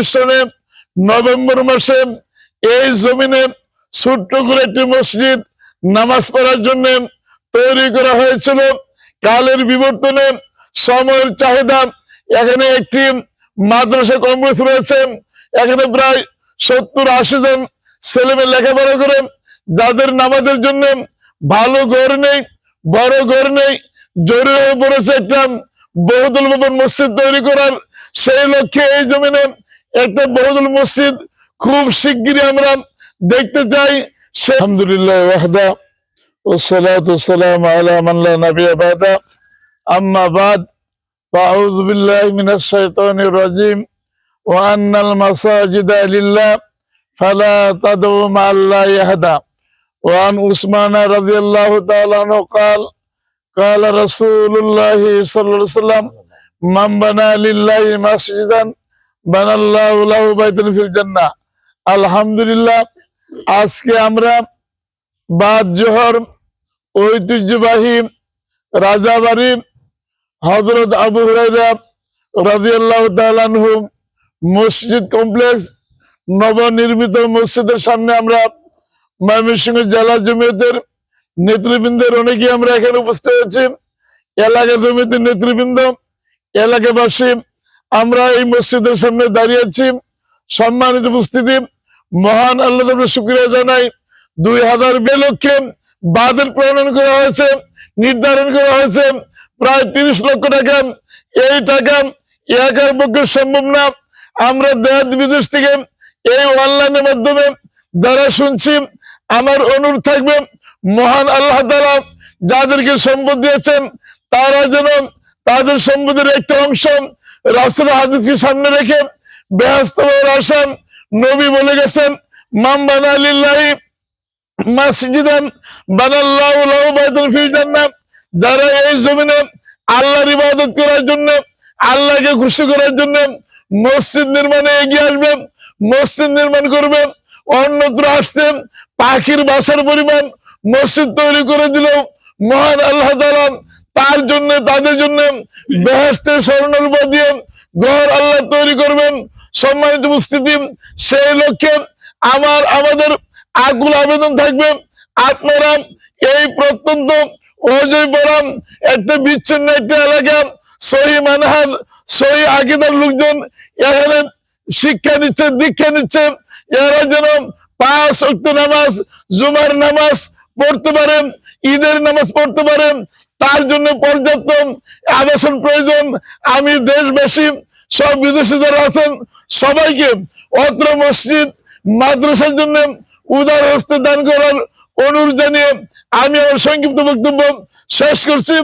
1933 সালে নভেম্বর মাসে এই জমিনে ছোট্ট করে একটি মসজিদ নামাজ পড়ার জন্য তৈরি করা হয়েছিল। কালের বিবর্তনে, সময়ের চাহিদা, এখানে একটি মাদ্রাসা কমপ্লেক্স রয়েছে। এখানে প্রায় 70-80 জন ছেলেমেয়ে লেখাপড়া করে, যাদের নামাজের জন্য ভালো ঘর নেই, বড় ঘর নেই, জরুরি হয়ে পড়েছে একটা বহুতল ভবন মসজিদ তৈরি করার। সেই লক্ষ্যে এই জমিনে একটা বহুতল মসজিদ খুব শিগগিরই আমরা দেখতে চাই। আলহামদুলিল্লাহ ওয়াহদা ওয়াসসালাতু ওয়াসসালামু আলা মান লা নাবিয়্যা বাদা, আম্মা বাদ, ফাআউযু বিল্লাহি মিনাশ শাইতানির রাজীম, ওয়া আন্নাল মাসাজিদা লিল্লাহ ফালা তাদউ মা'আল্লাহি আহাদা, ওয়া আন উসমান রাদিয়াল্লাহু তাআলা আনহু قال قال رسول الله صلى الله عليه وسلم من بنى لله مسجدا بنى الله له بيتا في الجنة। আলহামদুলিল্লাহ, আজকে আমরা বাদ জোহর ঐতিহ্যবাহী রাজাবাড়ি হযরত আবু হুরায়রা রাদিয়াল্লাহু তাআলা আনহু মসজিদ কমপ্লেক্স, নবনির্মিত মসজিদের সামনে আমরা ময়মনসিংহ জেলা জমিয়তের নেতৃবৃন্দের অনেকে আমরা এখানে উপস্থিত আছি। এলাকা জমিয়তের নেতৃবৃন্দ, এলাকাবাসী, আমরা এই মসজিদের সামনে দাঁড়িয়ে আছি। সম্মানিত উপস্থিতি, মহান আল্লাহ তাআলার শুকরিয়া জানাই। 2000 লক্ষে বাজেট প্রণয়ন করা হয়েছে, নির্ধারণ করা হয়েছে প্রায় 30 লক্ষ টাকা। এই টাকা একার পক্ষে সম্ভব না। আমরা দেশ বিদেশ থেকে এই অনলাইনের মাধ্যমে যারা শুনছি, আমার অনুরোধ থাকবে, মহান আল্লাহ তাআলা যাদেরকে সম্পদ দিয়েছেন তারা যেন তাদের সম্পদের একটা অংশ রাসূলের হাদিসকে সামনে রেখে বেহেশত পাওয়ার আশা। নবী বলে গেছেন, মান বানা লিল্লাহি মাসজিদান বানাল্লাহু লাহু বাইতান ফিল জান্নাহ। যারা এই জমিনে আল্লাহর ইবাদত করার জন্য, আল্লাহকে খুশি করার জন্য মসজিদ নির্মাণে এগিয়ে আসবেন, মসজিদ নির্মাণ করবেন, অন্যত্র আসছে পাখির বাসার পরিমাণ মসজিদ তৈরি করে দিল মহান আল্লাহ তাআলা তার জন্য, তাদের জন্য বেহেশতের স্বর্ণরূপ দিয়ে ঘর আল্লাহ তৈরি করবেন। সম্মানিত উপস্থিতি, সেই লক্ষ্যে আমাদের আকুল আবেদন থাকবে, আপনারা এই প্রত্যন্ত অজয় পরাম একটা বিচ্ছিন্ন একটা এলাকা, সহি মানহাজ, সহি আকীদার লোকজন এখানে শিক্ষা নিচ্ছে, দীক্ষা নিচ্ছে। এরা যেন 5 ওয়াক্ত নামাজ, জুমার নামাজ পড়তে পারেন, ঈদের নামাজ পড়তে পারেন, তার জন্য পর্যাপ্ত আবাসন প্রয়োজন। আমি দেশবাসী, সব বিদেশি যারা আছেন সবাইকে অত্র মসজিদ মাদ্রাসার জন্য উদার হস্তে দান করার অনুরোধ জানিয়ে আমি আমার সংক্ষিপ্ত বক্তব্য শেষ করছি।